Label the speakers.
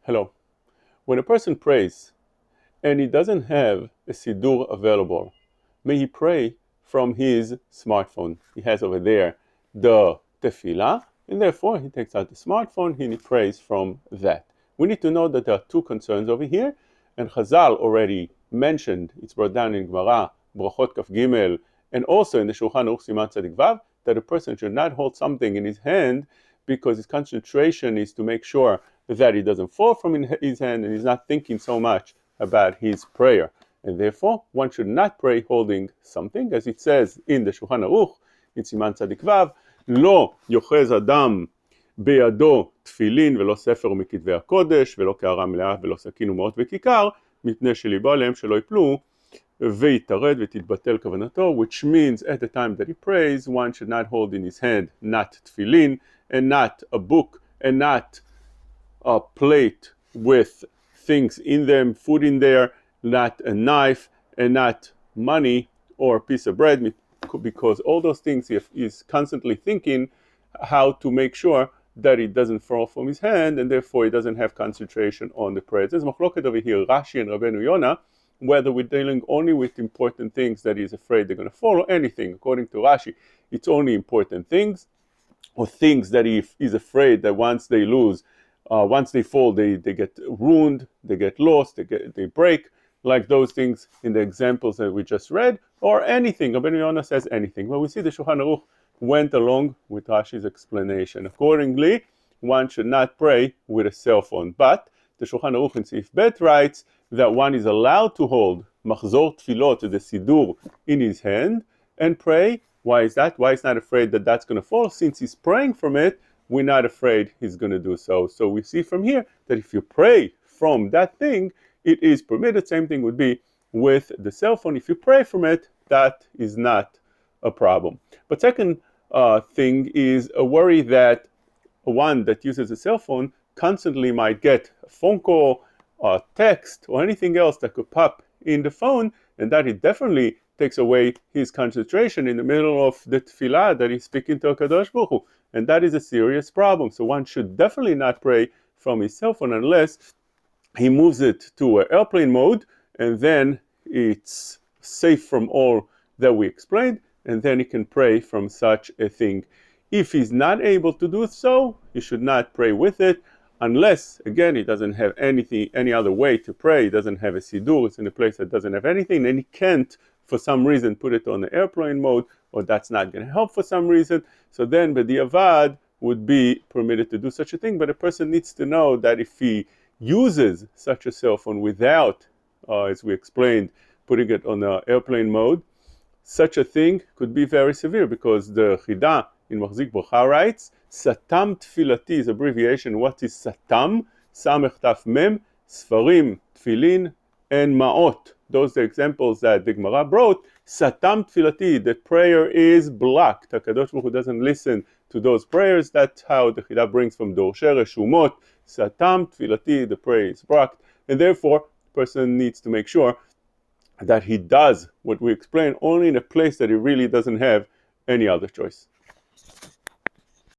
Speaker 1: Hello. When a person prays and he doesn't have a Siddur available, may he pray from his smartphone. He has over there the tefillah, and therefore he takes out the smartphone and he prays from that. We need to know that there are two concerns over here, and Chazal already mentioned, it's brought down in Gemara, Brachot Kaf Gimel, and also in the Shulchan Aruch Siman Tzadik Vav, that a person should not hold something in his hand because his concentration is to make sure that it doesn't fall from his hand and he's not thinking so much about his prayer. And therefore, one should not pray holding something, as it says in the Shulchan Aruch, in Siman Tzadik Vav, לא יוחז אדם בידו תפילין ולא ספר מכתבי הקודש ולא קערה מלאה ולא סכין ומעות וכיכר מפני שליבו עליהם שלא יפלו ויתרד ותתבטל כוונתו, which means at the time that he prays, one should not hold in his hand not tefillin and not a book and not a plate with things in them, food in there, not a knife and not money or a piece of bread, because all those things he is constantly thinking how to make sure that it doesn't fall from his hand, and therefore he doesn't have concentration on the prayer. There's machloket over here, Rashi and Rabbeinu Yonah, whether we're dealing only with important things that he's afraid they're going to fall, or anything. According to Rashi, it's only important things, or things that he is afraid that once they lose, once they fall, they get ruined, they get lost, they break, like those things in the examples that we just read, or anything. Rabbeinu Yonah says anything. But we see the Shulchan Aruch went along with Rashi's explanation. Accordingly, one should not pray with a cell phone. But the Shulchan Aruch in Seif Bet writes that one is allowed to hold Machzor Tfilot, the Siddur, in his hand and pray. Why is that? Why is not afraid that that's going to fall? Since he's praying from it, we're not afraid he's going to do so. So we see from here that if you pray from that thing, it is permitted. Same thing would be with the cell phone. If you pray from it, that is not a problem. But second thing is a worry that one that uses a cell phone constantly might get a phone call, a text, or anything else that could pop in the phone, and that it definitely takes away his concentration in the middle of the tefillah that he's speaking to HaKadosh Baruch Hu. And that is a serious problem. So one should definitely not pray from his cell phone unless he moves it to airplane mode, and then it's safe from all that we explained, and then he can pray from such a thing. If he's not able to do so, he should not pray with it, unless, again, he doesn't have any other way to pray. He doesn't have a siddur, it's in a place that doesn't have anything, and he can't, for some reason, put it on the airplane mode, or that's not going to help for some reason. So then, b'diavad would be permitted to do such a thing, but a person needs to know that if he uses such a cell phone without, as we explained, putting it on the airplane mode, such a thing could be very severe, because the Chida in Machzik Bracha writes, Satam Tfilati is abbreviation. What is Satam? Samech Taf Mem, Sfarim, Tfilin, and Ma'ot. Those are the examples that the Gemara brought. Satam Tfilati, the prayer is blocked. HaKadosh Baruch Hu doesn't listen to those prayers. That's how the Chida brings from Dorshe Reshumot. Satam Tfilati, the prayer is blocked. And therefore, the person needs to make sure that he does what we explain only in a place that he really doesn't have any other choice.